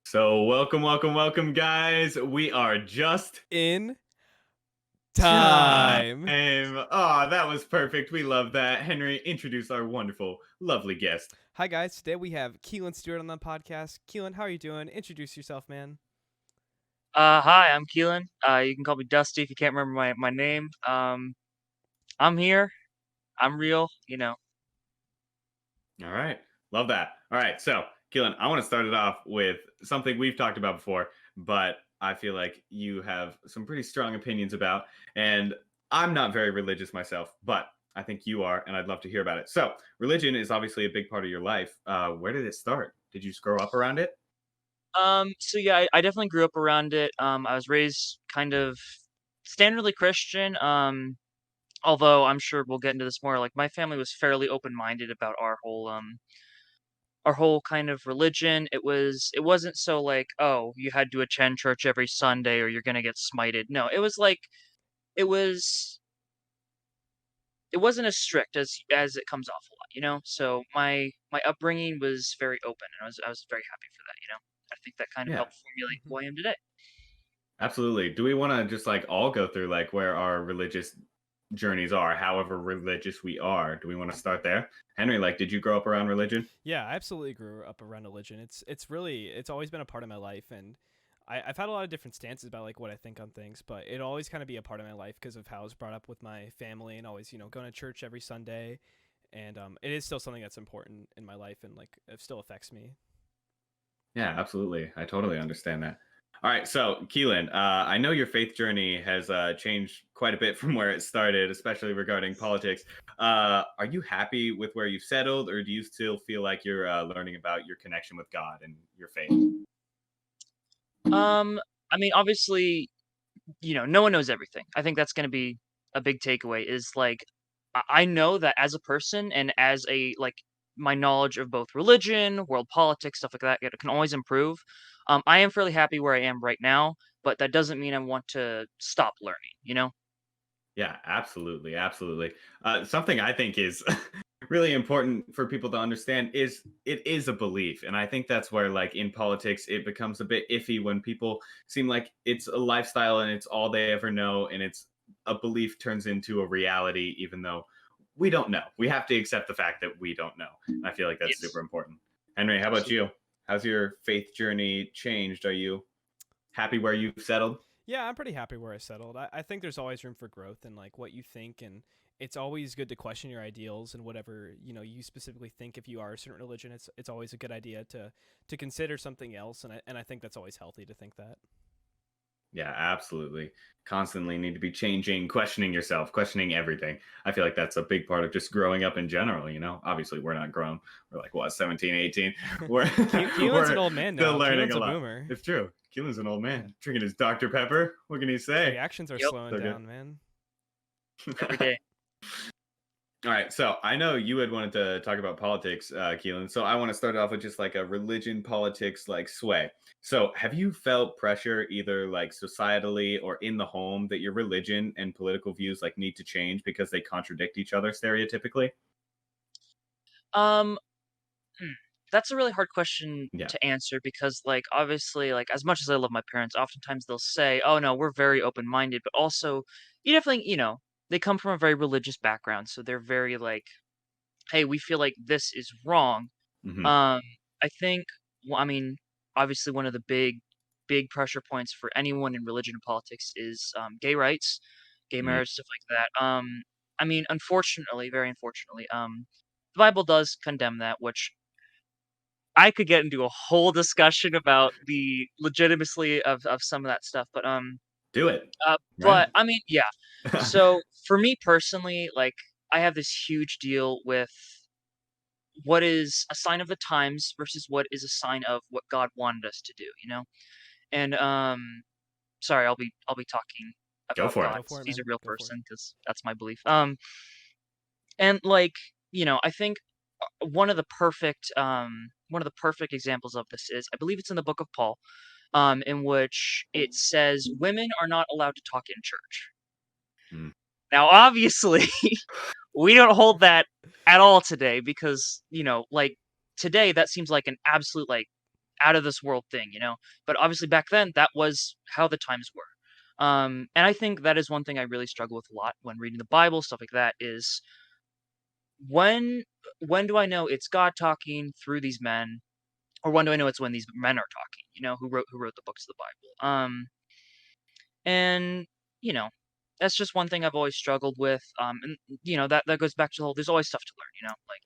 So, welcome, guys. We are just In time. time. Oh, that was perfect. We love that. Henry, introduce our wonderful, lovely guest. Hi guys, today we have Keelan Stewart on the podcast. Keelan, how are you doing? Introduce yourself, man. Hi, I'm Keelan. You can call me Dusty if you can't remember my name. I'm here. I'm real. All right. Love that. All right. So, Keelan, I want to start it off with something we've talked about before, but I feel like you have some pretty strong opinions about. And I'm not very religious myself, but I think you are, and I'd love to hear about it. So, religion is obviously a big part of your life. Where did it start? Did you just grow up around it? So yeah, I definitely grew up around it. I was raised kind of standardly Christian. Although I'm sure we'll get into this more. Like my family was fairly open-minded about our whole kind of religion. It wasn't so like, oh, you had to attend church every Sunday or you're gonna get smited. No, it was like it was it wasn't as strict as it comes off a lot. So my upbringing was very open, and I was very happy for that. I think that kind of Yeah. helped formulate Mhm. who I am today. Absolutely. Do we want to just like all go through like where our religious journeys are, however religious we are? Do we want to start there? Henry, like, did you grow up around religion? Yeah, I absolutely grew up around religion. It's always been a part of my life, and I've had a lot of different stances about like what I think on things, but it always kind of be a part of my life because of how I was brought up with my family and always going to church every Sunday, and it is still something that's important in my life and like it still affects me. Yeah, absolutely. I totally understand that. All right, so Keelan, I know your faith journey has changed quite a bit from where it started, especially regarding politics. Are you happy with where you've settled, or do you still feel like you're learning about your connection with God and your faith? Um, I mean, obviously, no one knows everything. I think that's going to be a big takeaway. Is like I know that as a person and as a like my knowledge of both religion, world politics, stuff like that, it can always improve. I am fairly happy where I am right now, but that doesn't mean I want to stop learning. Yeah, absolutely, absolutely. Something I think is really important for people to understand is it is a belief, and I think that's where, like in politics, it becomes a bit iffy when people seem like it's a lifestyle and it's all they ever know, and it's a belief turns into a reality, even though we don't know. We have to accept the fact that we don't know. I feel like that's super Yes, important. Henry, how about absolutely. you? How's your faith journey changed? Are you happy where you've settled? Yeah, I'm pretty happy where I settled. I think there's always room for growth and like what you think, and it's always good to question your ideals and whatever you specifically think. If you are a certain religion, it's always a good idea to consider something else, and I think that's always healthy to think that. Yeah, absolutely. Constantly need to be changing, questioning yourself, questioning everything. I feel like that's a big part of just growing up in general. Obviously, we're not grown. We're like, what, 17, 18? We're, Keelan's an we're old man still now. learning Keelan's a a lot. boomer. It's true. Keelan's an old Yeah, man drinking his Dr. Pepper. What can he his say? reactions are Yep, slowing So good. down, man. every day. All right, so I know you had wanted to talk about politics, Keelan. So I want to start off with just like a religion politics like sway. So have you felt pressure either like societally or in the home that your religion and political views like need to change because they contradict each other stereotypically? Um, hmm, that's a really hard question Yeah. to answer because, like, obviously, like, as much as I love my parents, oftentimes they'll say, "Oh no, we're very open-minded," but also, you definitely, they come from a very religious background, so they're very like, "Hey, we feel like this is wrong." Hmm. Um, I think, well, I mean, obviously, one of the big pressure points for anyone in religion and politics is gay rights, gay Hmm. marriage, stuff like that. I mean, unfortunately, very unfortunately, the Bible does condemn that, which I could get into a whole discussion about the legitimacy of some of that stuff, but Do it. Right. but I mean, yeah. So for me personally, like I have this huge deal with what is a sign of the times versus what is a sign of what God wanted us to do. And sorry, I'll be talking Go about for it. God Go 'cause for it, he's a man. real Go for it. person because that's my belief. And like, I think one of the perfect examples of this is I believe it's in the book of Paul, in which it says women are not allowed to talk in church. Mm. Now, obviously, we don't hold that at all today because, like today that seems like an absolute like out of this world thing, But obviously back then that was how the times were. And I think that is one thing I really struggle with a lot when reading the Bible, stuff like that, is when when do I know it's God talking through these men, or when do I know it's when these men are talking, who wrote the books of the Bible? And you know, that's just one thing I've always struggled with. And that goes back to the whole. There's always stuff to learn. Like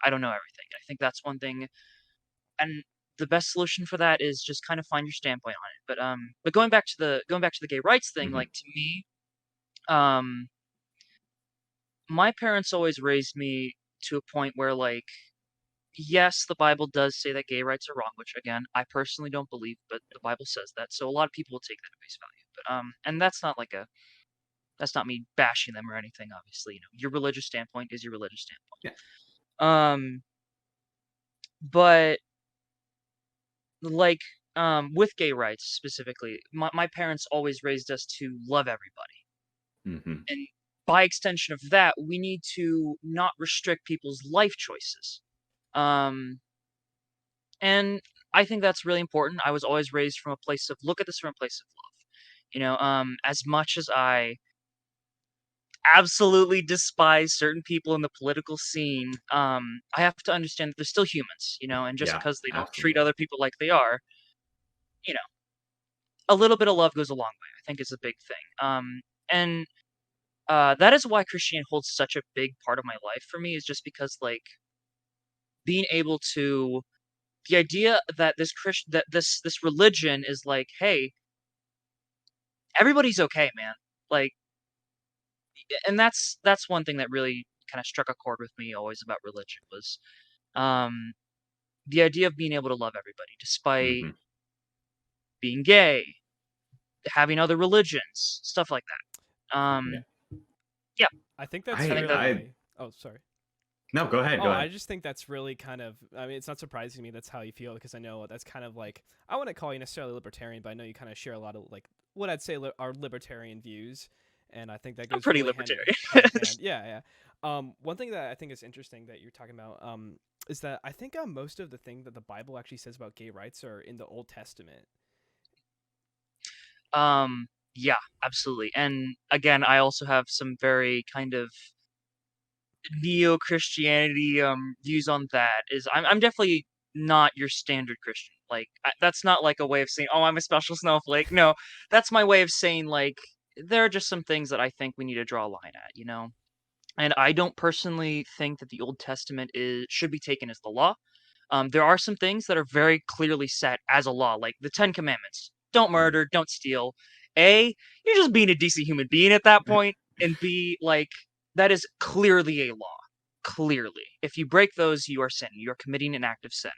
I don't know everything. I think that's one thing, and the best solution for that is just kind of find your standpoint on it. But going back to the gay rights thing, Hmm. like to me, um, my parents always raised me to a point where like yes, the Bible does say that gay rights are wrong, which again, I personally don't believe, but the Bible says that. So a lot of people will take that at face value. And that's not me bashing them or anything, obviously. Your religious standpoint is your religious Yeah. standpoint. But like with gay rights specifically, my parents always raised us to love everybody. Hmm. And by extension of that, we need to not restrict people's life choices. Um And I think that's really important. I was always raised from a place of look at this from a place of love. As much as I absolutely despise certain people in the political scene, I have to understand that they're still humans, and just Yeah, because they don't treat absolutely. other people like they are, you know, a little bit of love goes a long way, I think is a big thing. And that is why Christianity holds such a big part of my life for me, is just because like being able to the idea that this religion is like, hey, everybody's okay, man. Like, and that's one thing that really kind of struck a chord with me always about religion was um the idea of being able to love everybody despite Hmm. being gay, having other religions, stuff like that. Yeah. Yeah, I think that's I think that I really. Oh, sorry. no, go ahead. Oh, Go I ahead. just think that's really kind of. I mean, it's not surprising to me that's how you feel because I know that's kind of like. I wouldn't call you necessarily libertarian, but I know you kind of share a lot of like what I'd say are libertarian views, and I think that I'm goes pretty really libertarian. hand in hand. Yeah, yeah. One thing that I think is interesting that you're talking about is that I think most of the thing that the Bible actually says about gay rights are in the Old Testament. Yeah, absolutely. And again, I also have some very kind of neo-Christianity views on that. Is I'm definitely not your standard Christian. Like that's not like a way of saying, "Oh, I'm a special snowflake." No, that's my way of saying like there are just some things that I think we need to draw a line at. And I don't personally think that the Old Testament is should be taken as the law. There are some things that are very clearly set as a law, like the Ten Commandments: don't Mhm. murder, don't steal. A, you're just being a decent human being at that point, and B, like that is clearly a law. Clearly, if you break those, you are sinning. You are committing an act of sin.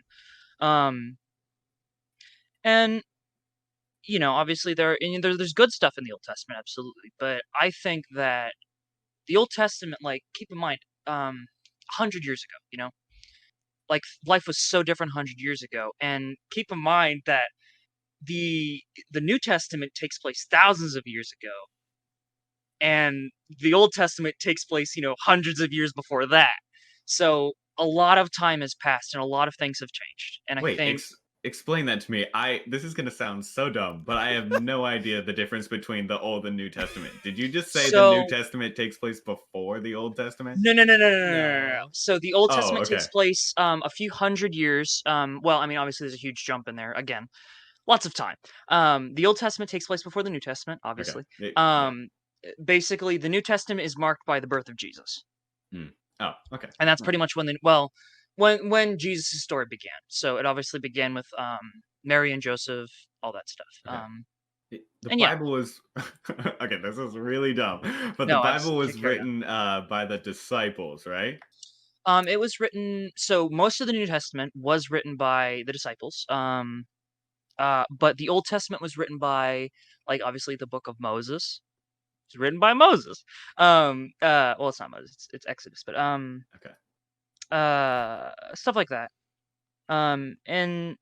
Um, and obviously there's good stuff in the Old Testament, absolutely, but I think that the Old Testament, like, keep in mind, 100 years ago, like life was so different 100 years ago, and keep in mind that the the New Testament takes place thousands of years ago, and the Old Testament takes place, hundreds of years before that. So a lot of time has passed, and a lot of things have changed. And I Wait, think explain that to me. This is gonna sound so dumb, but I have no idea the difference between the Old and New Testament. Did you just say the New so. Testament takes place before the Old Testament? No, no, no, no, no, no, no, no, no. No. So the Old Oh, Testament takes okay. place a few hundred years. Well, I mean, obviously there's a huge jump in there. Again, lots of time. The Old Testament takes place before the New Testament, Okay. obviously. Yeah. Basically, the New Testament is marked by the birth of Jesus, Hmm. Oh, okay. and that's Right. pretty much when Jesus' story began. So it obviously began with Mary and Joseph, all that stuff. Okay. The And yeah, Bible was okay. This is really dumb, but the no, Bible absolutely, was carry on. written by the disciples, right? It was written. So most of the New Testament was written by the disciples. But the Old Testament was written by, like, obviously the book of Moses. It's written by Moses. Well, it's not Moses, it's Exodus, but Okay. stuff like that. And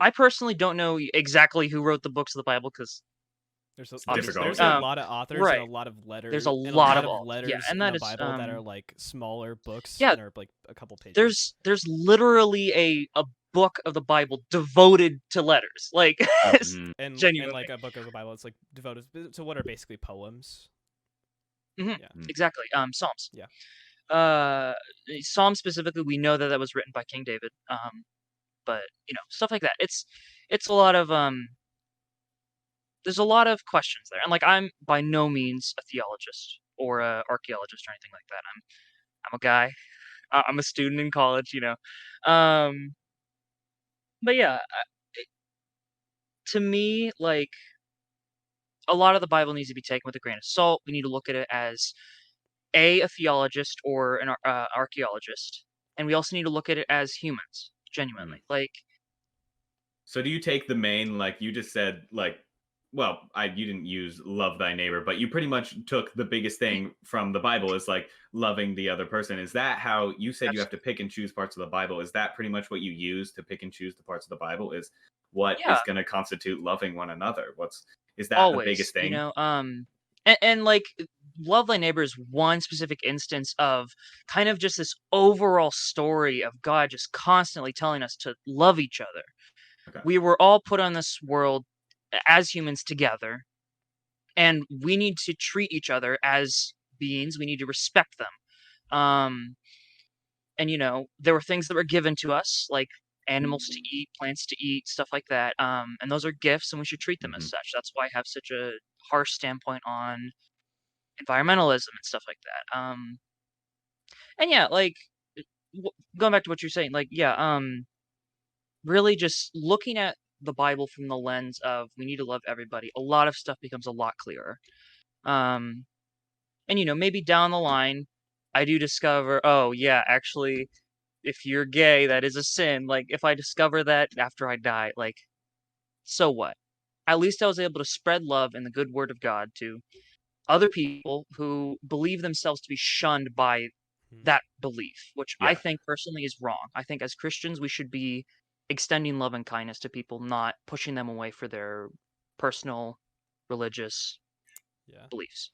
I personally don't know exactly who wrote the books of the Bible because It's obviously, difficult. There's a Yeah. lot of authors and right. a lot of There's a letters lot of all, yeah, and in that the is Bible that are like smaller books yeah. and are like a couple pages. There's literally a book of the Bible devoted to letters. Like, Mhm. And genuinely. like a book of the Bible, it's like devoted to what are basically poems. Mhm, Yeah. exactly. Psalms. Yeah. Psalms specifically, we know that that was written by King David. But stuff like that. It's a lot of there's a lot of questions there, and like I'm by no means a theologist or a archaeologist or anything like that. I'm a guy. I'm a student in college. Um, but yeah, to me, like a lot of the Bible needs to be taken with a grain of salt. We need to look at it as a theologist or an archaeologist, and we also need to look at it as humans, genuinely. Mm. Like, So do you take the main, like you just said, like, well, you didn't use love thy neighbor, but you pretty much took the biggest thing from the Bible is like loving the other person. Is that how you said you have to pick and choose parts of the Bible? Is that pretty much what you use to pick and choose the parts of the Bible? Is what yeah, is going to constitute loving one another? Is that the always, biggest thing? and like love thy neighbor is one specific instance of kind of just this overall story of God just constantly telling us to love each other. Okay. We were all put on this world as humans together, and we need to treat each other as beings. We need to respect them. And there were things that were given to us, like animals to eat, plants to eat, stuff like that. And those are gifts, and we should treat them as Mhm. such. That's why I have such a harsh standpoint on environmentalism and stuff like that. And yeah, like going back to what you're saying, like yeah, really just looking at the Bible from the lens of we need to love everybody. A lot of stuff becomes a lot clearer. Um, and maybe down the line, I do discover, oh yeah, actually, if you're gay, that is a sin. Like if I discover that after I die, like so what? At least I was able to spread love and the good word of God to other people who believe themselves to be shunned by Hmm. that belief, which I Yeah. think personally is wrong. I think as Christians, we should be extending love and kindness to people, not pushing them away for their personal religious Yeah. beliefs.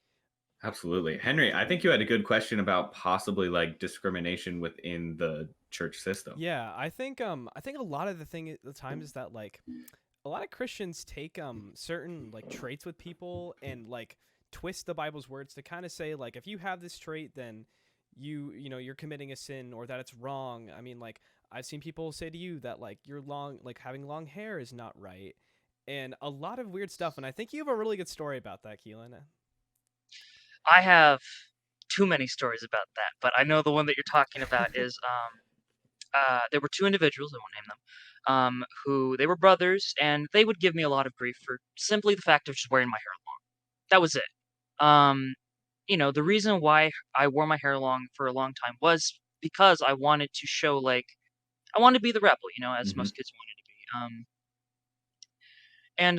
Absolutely. Henry, I think you had a good question about possibly like discrimination within the church system. Yeah, I think a lot of the time is that like a lot of Christians take certain like traits with people and like twist the Bible's words to kind of say like if you have this trait then you're committing a sin or that it's wrong. I mean like I've seen people say to you that like having long hair is not right and a lot of weird stuff, and I think you have a really good story about that, Keelan. I have too many stories about that, but I know the one that you're talking about is there were two individuals, I won't name them, who they were brothers, and they would give me a lot of grief for simply the fact of just wearing my hair long. That was it. Um, the reason why I wore my hair long for a long time was because I wanted to show like I wanted to be the rebel, as Hmm. most kids wanted to be. And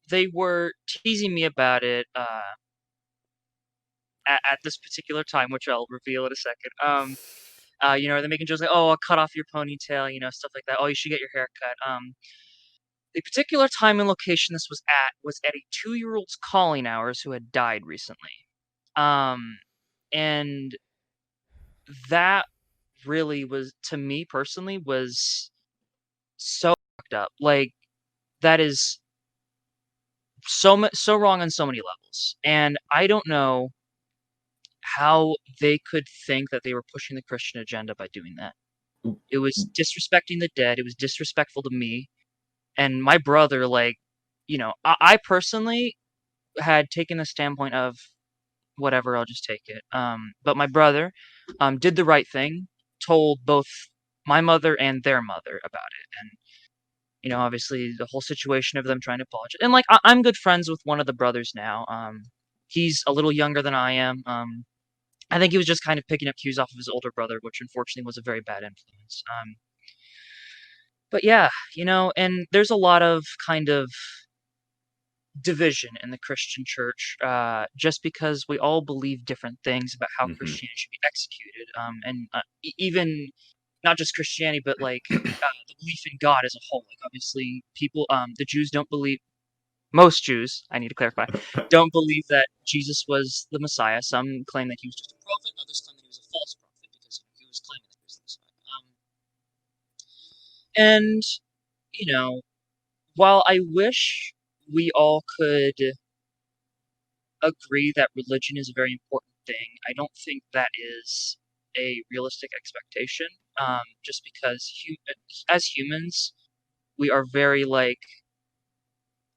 they were teasing me about it at this particular time, which I'll reveal in a second. They're making jokes like, "Oh, I'll cut off your ponytail," stuff like that. "Oh, you should get your hair cut." The particular time and location this was at a 2-year-old's calling hours who had died recently. Um, and that really was, to me personally, was so fucked up. Like that is so wrong on so many levels. And I don't know how they could think that they were pushing the Christian agenda by doing that. It was disrespecting the dead. It was disrespectful to me and my brother. Like, I personally had taken the standpoint of whatever, I'll just take it. But my brother, did the right thing, told both my mother and their mother about it, and obviously the whole situation of them trying to apologize. And like, I'm good friends with one of the brothers now. He's a little younger than I am. I think he was just kind of picking up cues off of his older brother, which unfortunately was a very bad influence. But yeah, and there's a lot of kind of division in the Christian church, just because we all believe different things about how Hmm. Christianity should be executed. And even not just Christianity, but like the belief in God as a whole. Like obviously, people, the Jews don't believe. Most Jews, I need to clarify, don't believe that Jesus was the Messiah. Some claim that he was just a prophet. Others claim that he was a false prophet because he was claiming that he was the Messiah. And, you know, while I wish we all could agree that religion is a very important thing, I don't think that is a realistic expectation. Just because as humans, we are very like,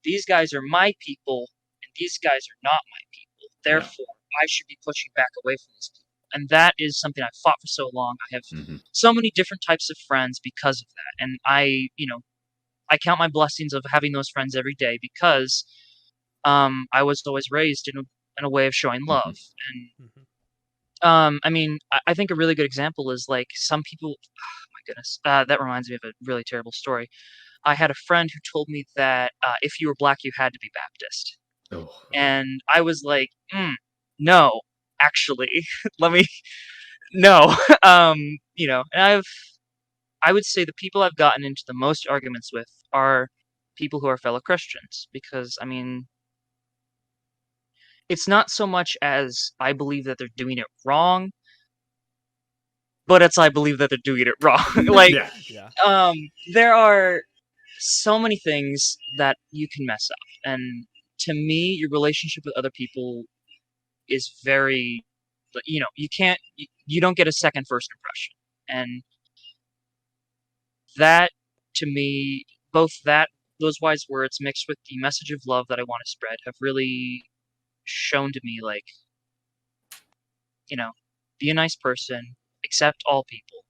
these guys are my people and these guys are not my people. Yeah. Therefore, I should be pushing back away from these people. And that is something I've fought for so long. I have Hmm. so many different types of friends because of that. And I count my blessings of having those friends every day because I was always raised in a way of showing love. Hmm. And Mhm. I mean, I think a really good example is like some people. Oh my goodness, that reminds me of a really terrible story. I had a friend who told me that if you were black, you had to be Baptist, Oh. and I was like, no, actually, let me no. And I would say the people I've gotten into the most arguments with are people who are fellow Christians because I mean, it's not so much as I believe that they're doing it wrong, but it's I believe that they're doing it wrong. Like, Yeah. Yeah. there are so many things that you can mess up, and to me, your relationship with other people is very, you can't, you don't get a second first impression, and that to me, both those wise words mixed with the message of love that I want to spread have really shown to me like, be a nice person, accept all people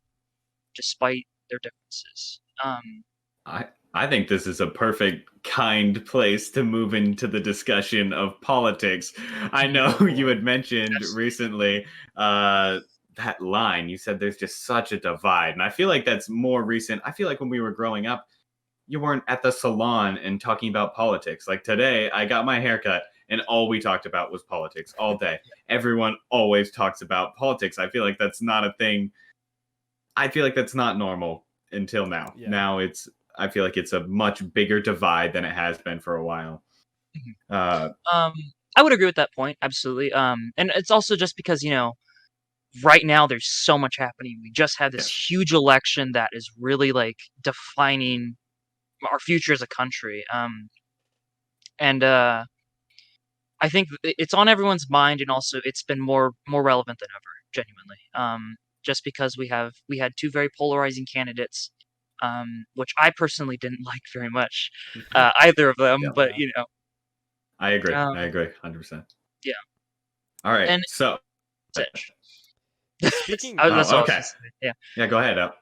despite their differences. I think this is a perfect kind place to move into the discussion of politics. I know you had mentioned Yes. recently that line. You said there's just such a divide, and I feel like that's more recent. I feel like when we were growing up, you weren't at the salon and talking about politics. Like today, I got my haircut, and all we talked about was politics all day. Everyone always talks about politics. I feel like that's not a thing. I feel like that's not normal until now. Yeah. Now I feel like it's a much bigger divide than it has been for a while. Mhm. Uh, I would agree with that point, absolutely. And it's also just because, right now there's so much happening. We just had this yes. huge election that is really like defining our future as a country. And I think it's on everyone's mind, and also it's been more relevant than ever, genuinely. Just because we had two very polarizing candidates, which I personally didn't like very much, either of them. Yeah. But Yeah. I agree. um, I agree 100%. yeah, All right. and So, that's Speaking that's all I was okay. gonna say. Yeah. Yeah, go ahead.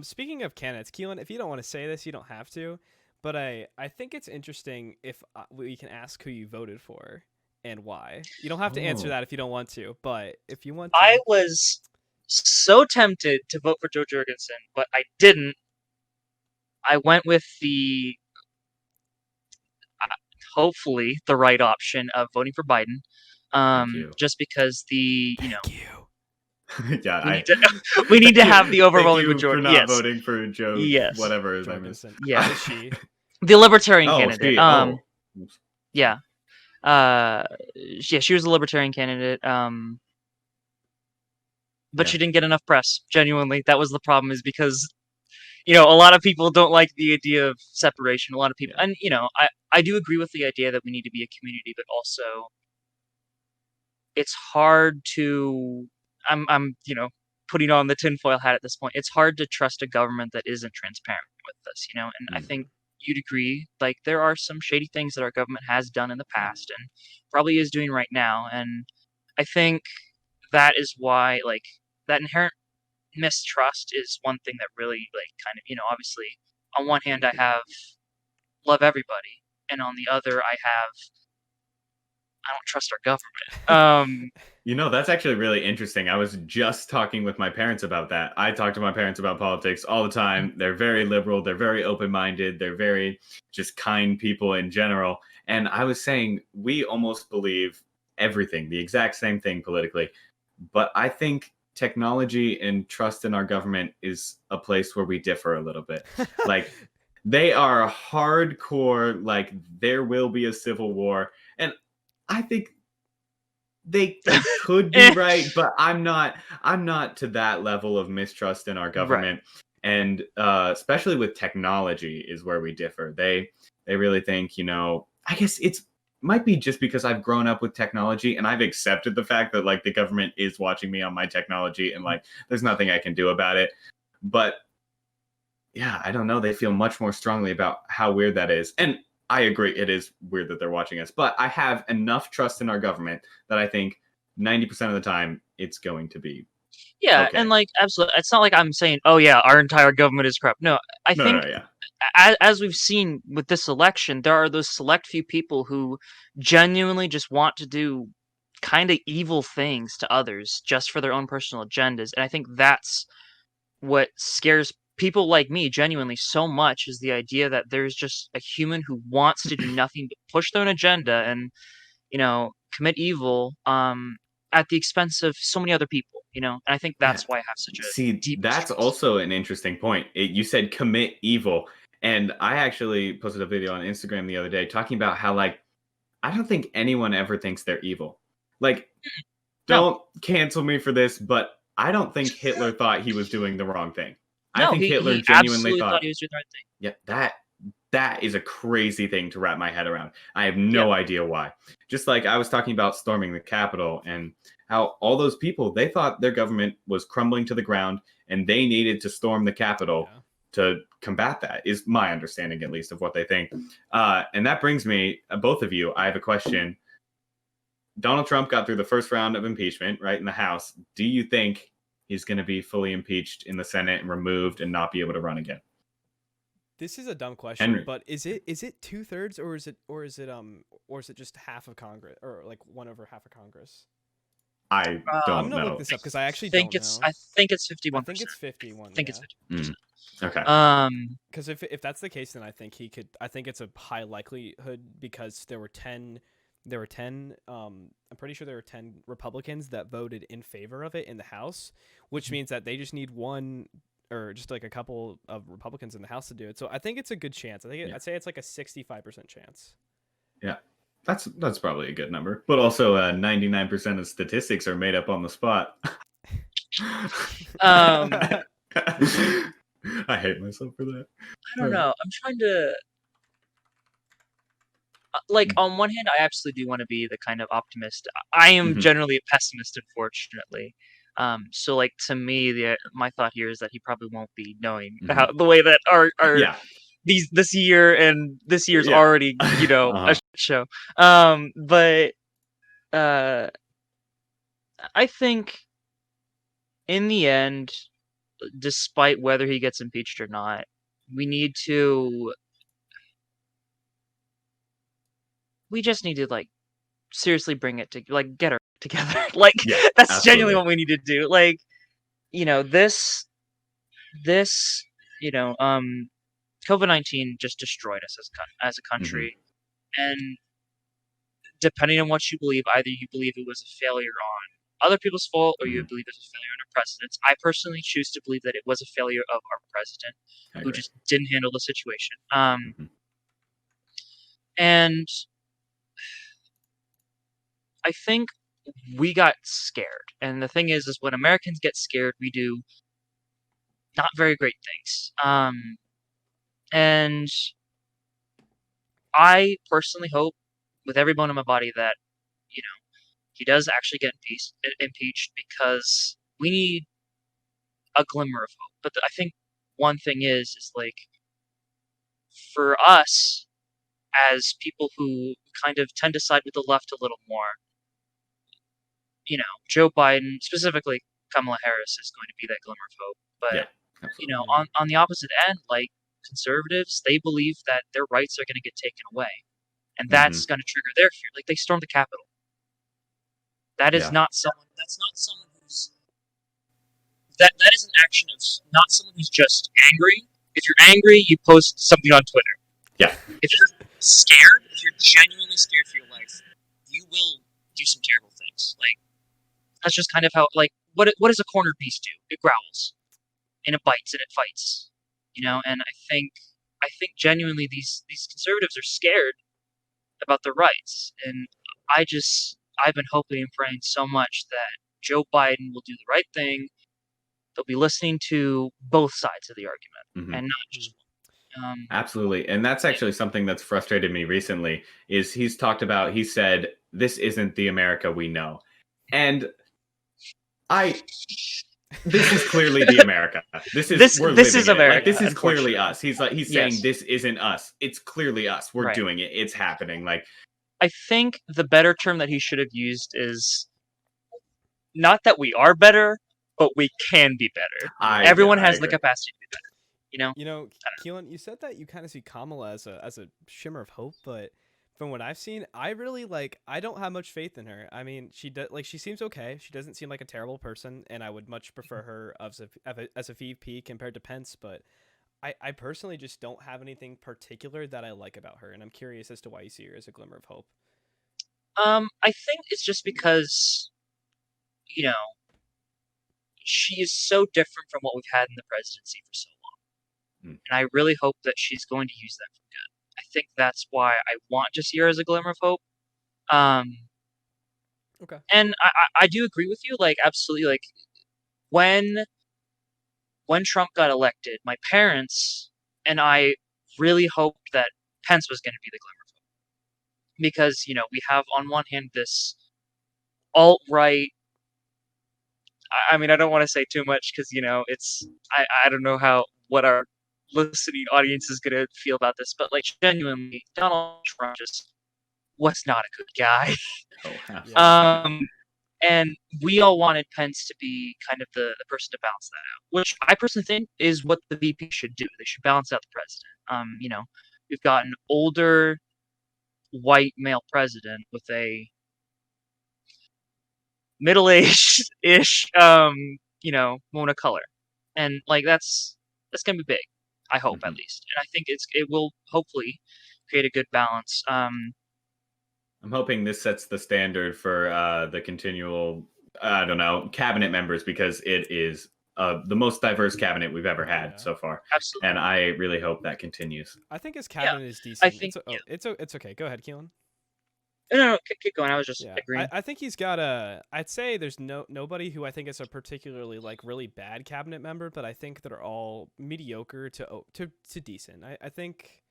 speaking of candidates, Keelan, if you don't want to say this, you don't have to. But I think it's interesting if we can ask who you voted for and why. You don't have to answer Oh. that if you don't want to, but if you want I to, was so tempted to vote for Joe Jorgensen, but I didn't. I went with the hopefully the right option of voting for Biden. Thank you. Just because thank you. Yeah, we need to we need to have the thank overwhelming you majority. for not Yes, voting for Joe, yes, whatever his name is. Jorgensen. Yeah. She. the Libertarian Oh, candidate. she. Oh. Oops. Yeah. Yeah, she was a Libertarian candidate. But Yeah. she didn't get enough press. Genuinely, that was the problem. Is because a lot of people don't like the idea of separation. A lot of people, Yeah. and I do agree with the idea that we need to be a community, but also it's hard to. I'm putting on the tinfoil hat at this point. It's hard to trust a government that isn't transparent with us. And I think you'd agree. Like there are some shady things that our government has done in the past and probably is doing right now, and I think that is why like that inherent mistrust is one thing that really like kind of obviously on one hand I have love everybody, and on the other I don't trust our government. That's actually really interesting. I was just talking with my parents about that. I talk to my parents about politics all the time. They're very liberal, they're very open-minded, they're very just kind people in general. And I was saying we almost believe everything, the exact same thing politically. But I think technology and trust in our government is a place where we differ a little bit. Like they are hardcore, like there will be a civil war. And I think they could be right, but I'm not to that level of mistrust in our Right. government. and especially with technology is where we differ. They really think, I guess it's might be just because I've grown up with technology and I've accepted the fact that like the government is watching me on my technology and like there's nothing I can do about it. But yeah, I don't know. They feel much more strongly about how weird that is. And I agree, it is weird that they're watching us. But I have enough trust in our government that I think 90% of the time it's going to be Yeah, okay. and like absolutely, it's not like I'm saying, "Oh yeah, our entire government is corrupt." No, I think No, yeah. as we've seen with this election, there are those select few people who genuinely just want to do kind of evil things to others just for their own personal agendas, and I think that's what scares people like me genuinely so much is the idea that there's just a human who wants to do nothing but push their own agenda and commit evil at the expense of so many other people, and I think Yeah. that's why I have such a See, deep that's mistrust. also an interesting point. You said commit evil. And I actually posted a video on Instagram the other day talking about how, like, I don't think anyone ever thinks they're evil. Like, No, don't cancel me for this, but I don't think Hitler thought he was doing the wrong thing. I no, think he Hitler he genuinely absolutely thought thought, he was doing the right thing. yeah, that is a crazy thing to wrap my head around. I have Yeah, no idea why. Just like I was talking about storming the Capitol and how all those people, they thought their government was crumbling to the ground and they needed to storm the Capitol Yeah. to combat that, is my understanding at least of what they think. And that brings me, both of you, I have a question. Donald Trump got through the first round of impeachment, right, in the House. Do you think he's going to be fully impeached in the Senate and removed and not be able to run again? This is a dumb question, Henry, but is it 2/3 or is it just half of Congress or like 1/2 of Congress? I I'm don't gonna look know. this up because I actually think don't it's know. I think it's I think 51%. it's 51. Think it's Yeah. 51%. Okay. Because if that's the case, then I think he could. I think it's a high likelihood because there were 10. There were 10. I'm pretty sure there were 10 Republicans that voted in favor of it in the House, which means that they just need one or just like a couple of Republicans in the House to do it. So I think it's a good chance. Yeah. I'd say it's like a 65% chance. Yeah. That's probably a good number. But also 99% of statistics are made up on the spot. Um, I hate myself for that. I don't know. I'm trying to like on one hand, I absolutely do want to be the kind of optimist. I am Mhm. generally a pessimist, unfortunately. So like to me, my thought here is that he probably won't be knowing how Mhm. the way that our Yeah. this year and this year's Yeah. already a Uh-huh. shit show. But uh, I think in the end, despite whether he gets impeached or not, we need to we just need to like seriously bring it to like get her together. Like Yeah, that's genuinely absolutely. what we need to do. Like this you know COVID-19 just destroyed us as a Mhm. country, and depending on what you believe, either you believe it was a failure on other people's fault or you Mhm. believe it was a failure on our president's. I personally choose to believe that it was a failure of our president I who agree. just didn't handle the situation. Mhm. And I think we got scared. And the thing is when Americans get scared, we do not very great things. And I personally hope with every bone in my body that, he does actually get impeached because we need a glimmer of hope. But I think one thing is like for us as people who kind of tend to side with the left a little more, Joe Biden, specifically Kamala Harris, is going to be that glimmer of hope. But Yeah, absolutely. Yeah. on the opposite end, like conservatives, they believe that their rights are going to get taken away, and that's Mhm. going to trigger their fear. Like they stormed the Capitol. That is Yeah. not someone. That's not someone who's that is an action of not someone who's just angry. If you're angry, you post something on Twitter. Yeah. If you're scared, if you're genuinely scared for your life, you will do some terrible things. Like that's just kind of how like what does a cornered beast do? It growls and it bites and it fights. And I think genuinely these conservatives are scared about their rights. And I've been hoping and praying so much that Joe Biden will do the right thing, They'll be listening to both sides of the argument Mhm. and not just one. Absolutely. And that's actually something that's frustrated me recently is he said, this isn't the America we know. And I this is clearly the America. We're This living is in it. Like America, this is clearly unfortunately. us. He's saying Yes. this isn't us. It's clearly us. We're Right. doing it. It's happening. Like I think the better term that he should have used is not that we are better, but we can be better. Everyone has the agree. capacity to be better. You know? You know, Keelan, you said that you kind of see Kamala as a shimmer of hope, but from what I've seen, I really I don't have much faith in her. I mean, she seems okay. She doesn't seem like a terrible person, and I would much prefer her as a VP compared to Pence, but I personally just don't have anything particular that I like about her, and I'm curious as to why you see her as a glimmer of hope. I think it's just because, you know, she is so different from what we've had in the presidency for so long. Mm. And I really hope that she's going to use that for good. I think that's why I want to see her as a glimmer of hope. Okay. And I do agree with you, like, absolutely, like, when Trump got elected, my parents and I really hoped that Pence was going to be the glimmer of hope. Because, we have on one hand this alt-right. I mean, I don't want to say too much because, I don't know what our listening audience is going to feel about this, but like genuinely, Donald Trump just was not a good guy. Oh, absolutely. Yeah. And we all wanted Pence to be kind of the person to balance that out, which I personally think is what the VP should do. They should balance out the president. We've got an older white male president with a middle-aged-ish, woman of color, and like that's gonna be big. I hope at least, and I think it will hopefully create a good balance. I'm hoping this sets the standard for the continual, I don't know, cabinet members because it is the most diverse cabinet we've ever had so far. Absolutely. And I really hope that continues. I think his cabinet is decent. I think it's okay. Go ahead, Keelan. No, keep going. I was just agreeing. I think he's got I'd say there's nobody who I think is a particularly really bad cabinet member, but I think they're all mediocre to decent. I think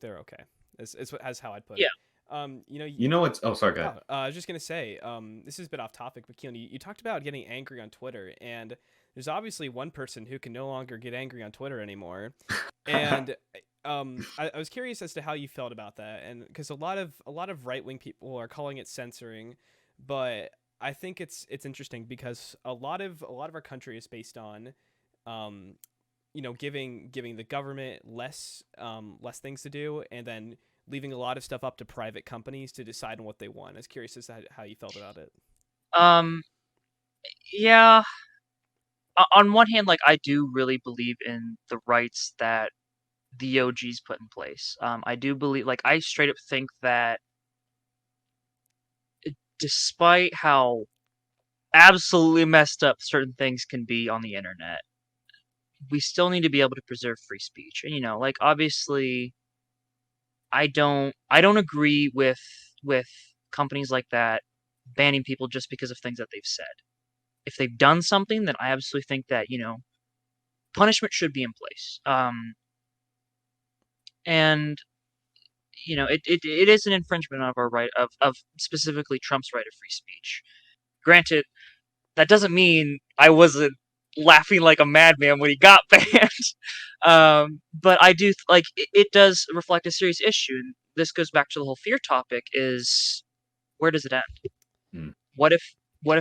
they're okay. Is how I'd put it. What's? Oh, sorry, go ahead. I was just gonna say, this is a bit off topic, but Keelan, you talked about getting angry on Twitter, and there's obviously one person who can no longer get angry on Twitter anymore, and I was curious as to how you felt about that, and because a lot of right wing people are calling it censoring, but I think it's interesting because a lot of our country is based on, giving the government less things to do, and then leaving a lot of stuff up to private companies to decide on what they want. I was curious as to how you felt about it. Yeah. On one hand, like, I do really believe in the rights that the OGs put in place. I do believe, like, I straight up think that despite how absolutely messed up certain things can be on the internet, we still need to be able to preserve free speech. And, like, obviously, I don't agree with companies like that banning people just because of things that they've said. If they've done something, then I absolutely think that, punishment should be in place. And it is an infringement of our right of specifically Trump's right of free speech. Granted, that doesn't mean I wasn't laughing like a madman when he got banned. But I do it does reflect a serious issue. And this goes back to the whole fear topic: is where does it end? What if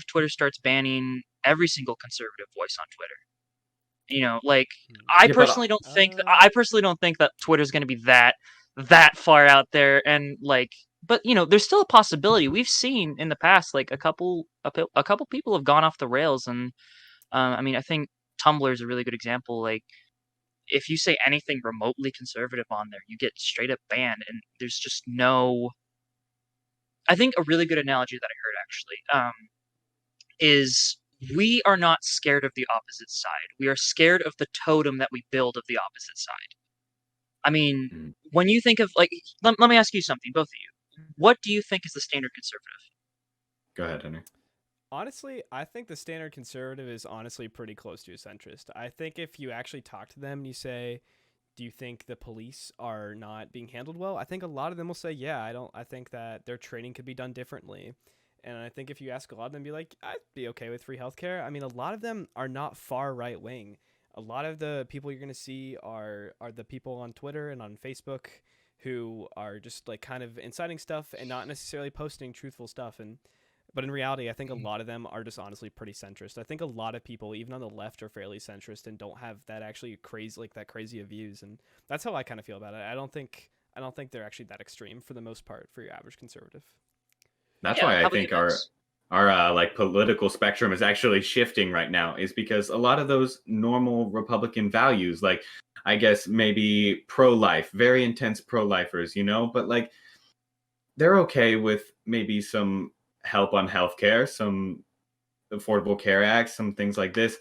Twitter starts banning every single conservative voice on Twitter? I personally don't think that Twitter's going to be that far out there, and but there's still a possibility. We've seen in the past a couple people have gone off the rails, and I mean, I think Tumblr is a really good example. Like, if you say anything remotely conservative on there, you get straight up banned, and there's just no. I think a really good analogy that I heard actually is we are not scared of the opposite side. We are scared of the totem that we build of the opposite side. I mean, when you think of let me ask you something, both of you. What do you think is the standard conservative? Go ahead, Henry. Honestly, I think the standard conservative is honestly pretty close to a centrist. I think if you actually talk to them and you say, "Do you think the police are not being handled well?" I think a lot of them will say, "Yeah, I don't. I think that their training could be done differently." And I think if you ask a lot of them, be like, "I'd be okay with free healthcare." I mean, a lot of them are not far right wing. A lot of the people you're gonna see are the people on Twitter and on Facebook who are just like kind of inciting stuff and not necessarily posting truthful stuff. And but in reality, I think a lot of them are just honestly pretty centrist. I think a lot of people, even on the left, are fairly centrist and don't have that actually crazy like that crazy of views. And that's how I kind of feel about it. I don't think they're actually that extreme for the most part for your average conservative. That's Yeah. why How I about you, think our Max? like political spectrum is actually shifting right now, is because a lot of those normal Republican values, like I guess maybe pro-life, very intense pro-lifers, but like they're okay with maybe some help on healthcare, some Affordable Care Act, some things like this,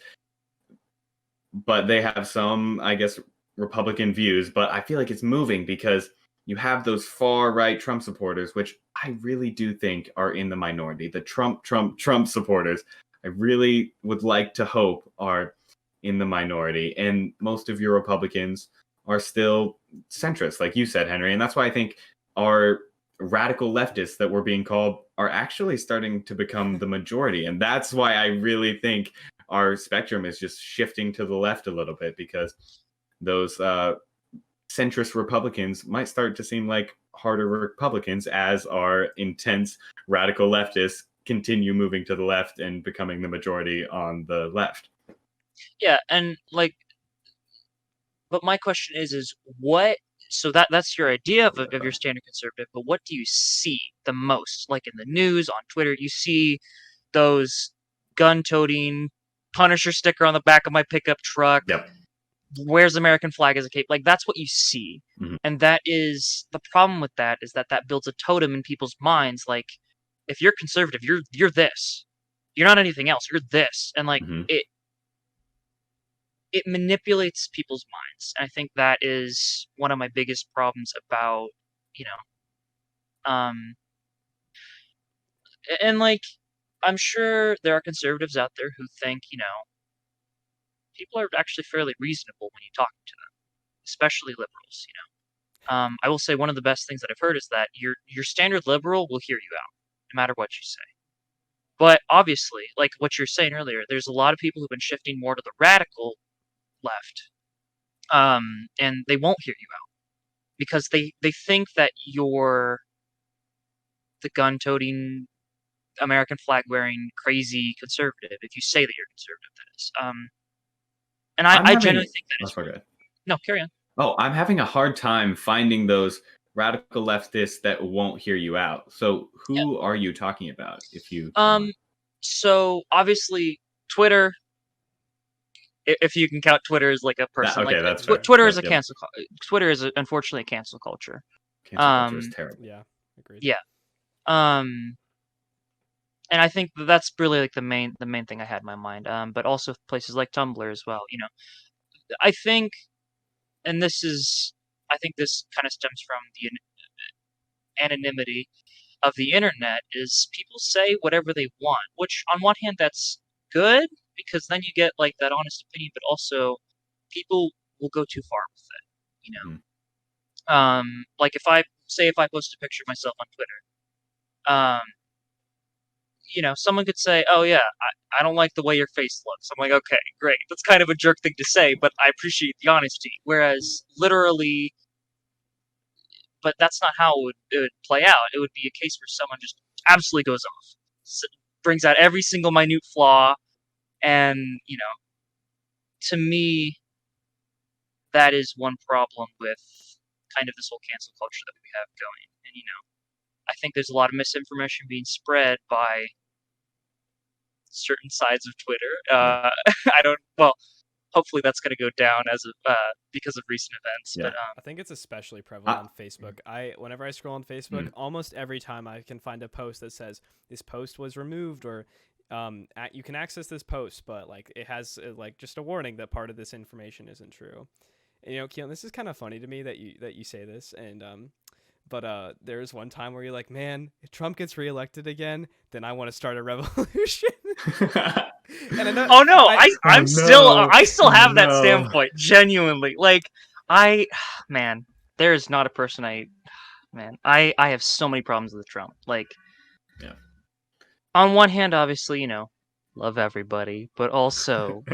but they have some, I guess, Republican views. But I feel like it's moving because you have those far right Trump supporters, which I really do think are in the minority. The Trump supporters, I really would like to hope are in the minority. And most of your Republicans are still centrist, like you said, Henry. And that's why I think our radical leftists that we're being called are actually starting to become the majority. And that's why I really think our spectrum is just shifting to the left a little bit, because those centrist Republicans might start to seem like harder Republicans as our intense radical leftists continue moving to the left and becoming the majority on the left. Yeah, and like, but my question is what? So that's your idea of your standard conservative, but what do you see the most? Like in the news, on Twitter, you see those gun-toting Punisher sticker on the back of my pickup truck. Yep. Wears American flag as a cape. Like that's what you see, Mhm. and that is the problem with that, is that that builds a totem in people's minds. Like if you're conservative, you're this. You're not anything else. You're this, and like Mhm. it manipulates people's minds. And I think that is one of my biggest problems about, you know, and like, I'm sure there are conservatives out there who think, people are actually fairly reasonable when you talk to them, especially liberals. I will say one of the best things that I've heard is that your standard liberal will hear you out, no matter what you say. But obviously, like what you're saying earlier, there's a lot of people who've been shifting more to the radical left, and they won't hear you out because they think that you're the gun-toting, American flag-wearing, crazy conservative if you say that you're conservative. That is, and I'm I genuinely having think that oh, is sorry, rude. go ahead. No, carry on. Oh, I'm having a hard time finding those radical leftists that won't hear you out. So Yeah. who are you talking about, if you don't Um. mind? So obviously, Twitter, if you can count Twitter as like a person, like Okay, that's fair. Twitter is Yep, a yep. Twitter is unfortunately a cancel culture. Cancel culture is Um. terrible. Yeah, agreed. Yeah. Um. And I think that's really like the main thing I had in my mind. But also places like Tumblr as well. I think, and I think this kind of stems from the anonymity of the internet, is people say whatever they want, which on one hand that's good because then you get like that honest opinion, but also people will go too far with it. You Mhm. Like if I post a picture of myself on Twitter, someone could say, "Oh yeah, I don't like the way your face looks." I'm like, "Okay, great. That's kind of a jerk thing to say, but I appreciate the honesty." Whereas literally, but that's not how it would play out. It would be a case where someone just absolutely goes off, brings out every single minute flaw, and to me, that is one problem with kind of this whole cancel culture that we have going. And I think there's a lot of misinformation being spread by certain sides of Twitter. Yeah. I don't. Well, hopefully that's going to go down because of recent events. But Yeah. I think it's especially prevalent Uh, on Facebook. Whenever I scroll on Facebook, mm. almost every time I can find a post that says this post was removed, or you can access this post, but like it has like just a warning that part of this information isn't true. And, Keelan, this is kind of funny to me that you say this, and there's one time where you're like, man, if Trump gets reelected again, then I want to start a revolution. And I know, Oh no, I I'm Oh, still no. I still have that No. standpoint. Genuinely, like I, man, there is not a person I have so many problems with Trump. Like, Yeah. on one hand, obviously, love everybody, but also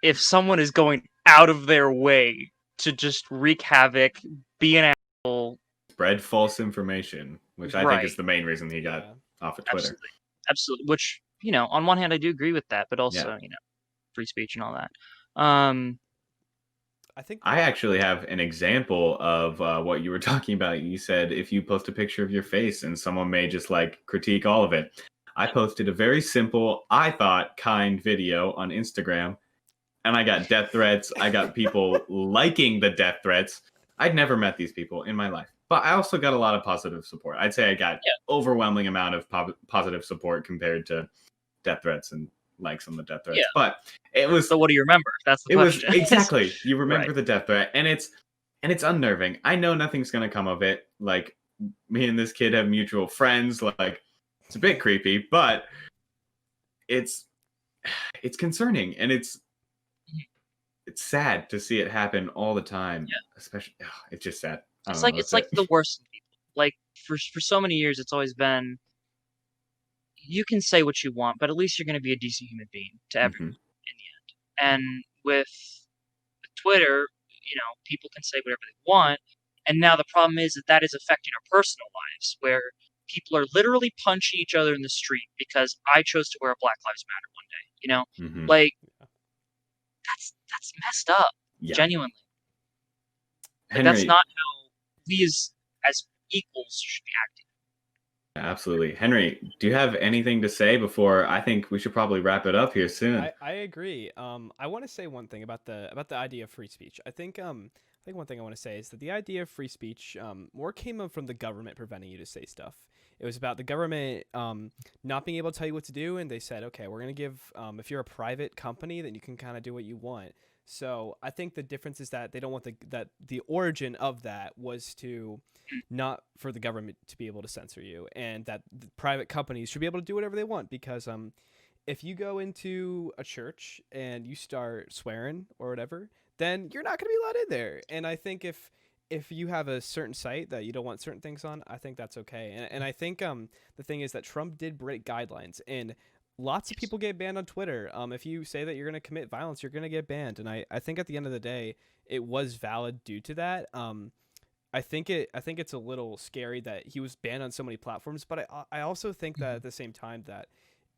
if someone is going out of their way to just wreak havoc, be an asshole, Spread false information, which I think right? is the main reason he got yeah, off of Twitter. Absolutely, absolutely. Which on one hand, I do agree with that, but Yeah. also free speech and all that. Um, I think I actually have an example of what you were talking about. You said if you post a picture of your face and someone may just like critique all of it. I posted a very simple, I thought, kind video on Instagram, and I got death threats. I got people liking the death threats. I'd never met these people in my life, but I also got a lot of positive support. I'd say I got yeah. overwhelming amount of positive support compared to death threats and likes on the death Yeah. threats. But it was So what do you remember? That's the it was question. exactly, you remember Right. the death threat, and it's unnerving. I know nothing's gonna come of it. Like, me and this kid have mutual friends. Like, it's a bit creepy, but it's it's concerning, and it's sad to see it happen all the time. Yeah. Especially, it's just sad. I It's don't know. like That's it's like it. the worst in people. Like for so many years, it's always been you can say what you want, but at least you're going to be a decent human being to everyone Hmm. in the end. And with Twitter, people can say whatever they want, and now the problem is that is affecting our personal lives, where people are literally punching each other in the street because I chose to wear a Black Lives Matter one day. Hmm. Like that's messed up, Yeah, genuinely. Like that's Henry. not how we as equals should be acting. Absolutely, Henry. Do you have anything to say before? I think we should probably wrap it up here soon. I agree. I want to say one thing about the idea of free speech. I think one thing I want to say is that the idea of free speech more came up from the government preventing you to say stuff. It was about the government not being able to tell you what to do, and they said, okay, we're gonna give if you're a private company, then you can kind of do what you want. So I think the difference is that they don't want the origin of that was to not for the government to be able to censor you, and that the private companies should be able to do whatever they want because if you go into a church and you start swearing or whatever, then you're not going to be allowed in there. And I think if you have a certain site that you don't want certain things on, I think that's okay. And I think the thing is that Trump did break guidelines, and lots of people get banned on Twitter. If you say that you're going to commit violence, you're going to get banned. And I think at the end of the day, it was valid due to that. I think it's a little scary that he was banned on so many platforms, but I also think that at the same time that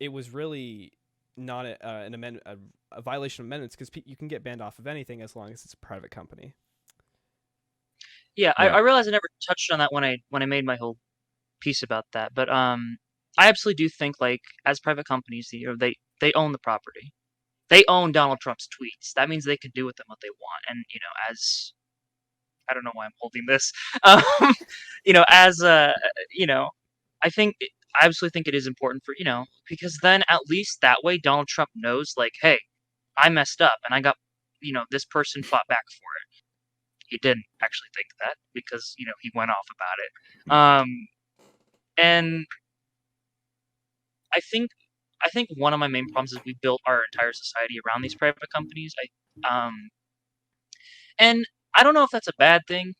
it was really not an amendment, a violation of amendments because you can get banned off of anything as long as it's a private company. Yeah, Yeah. I realized I never touched on that when I made my whole piece about that, but I absolutely do think like as private companies, they own the property. They own Donald Trump's tweets. That means they can do with them what they want. And as I don't know why I'm holding this, um, as I think I absolutely think it is important for because then at least that way Donald Trump knows like, hey, I messed up and I got this person fought back for it. He didn't actually think that because he went off about it. And I think one of my main problems is we built our entire society around these private companies. And I don't know if that's a bad thing.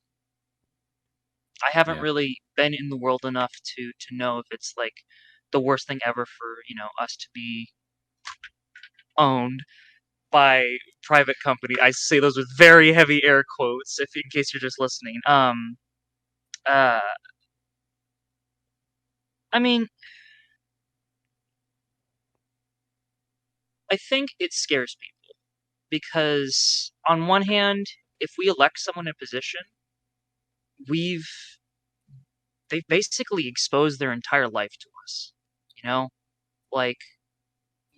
I haven't Yeah. really been in the world enough to know if it's like the worst thing ever for us to be owned by private company. I say those with very heavy air quotes, if in case you're just listening. Uh, I mean, I think it scares people because on one hand, if we elect someone in a position, we've they've basically exposed their entire life to us. You know, like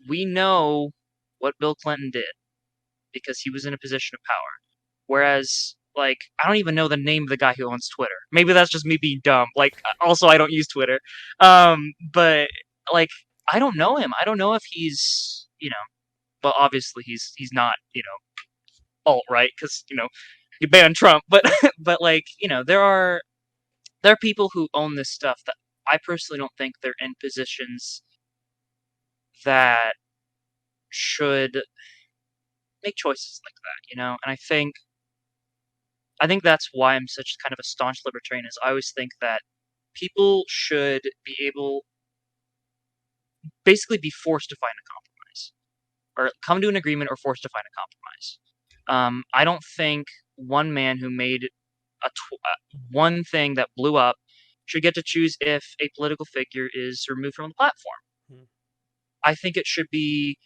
we know what Bill Clinton did because he was in a position of power. Whereas, like, I don't even know the name of the guy who owns Twitter. Maybe that's just me being dumb. Like, also I don't use Twitter. But like, I don't know him. I don't know if he's, but obviously he's not, alt right because he banned Trump. But but like, there are people who own this stuff that I personally don't think they're in positions that should make choices like that, And I think that's why I'm such kind of a staunch libertarian. Is I always think that people should be able, basically, be forced to find a compromise, or come to an agreement, or forced to find a compromise. I don't think one man who made one thing that blew up should get to choose if a political figure is removed from the platform. Hmm. I think it should be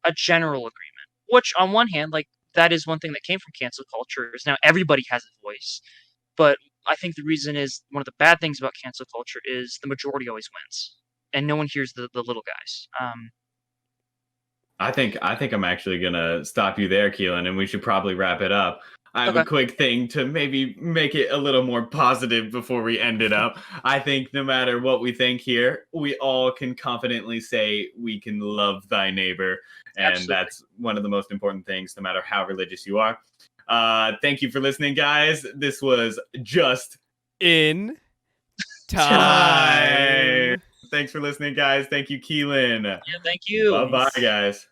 a general agreement, which on one hand, like, that is one thing that came from cancel culture, is now everybody has a voice. But I think the reason is, one of the bad things about cancel culture is the majority always wins, and no one hears the little guys. I think I'm actually gonna stop you there, Keelan, and we should probably wrap it up. I have a Okay. quick thing to maybe make it a little more positive before we end it up. I think no matter what we think here, we all can confidently say we can love thy neighbor, and Absolutely. that's one of the most important things, no matter how religious you are. Thank you for listening, guys. This was Just In Time. time. Thanks for listening, guys. Thank you, Keelan. Yeah, thank you. Bye bye, guys.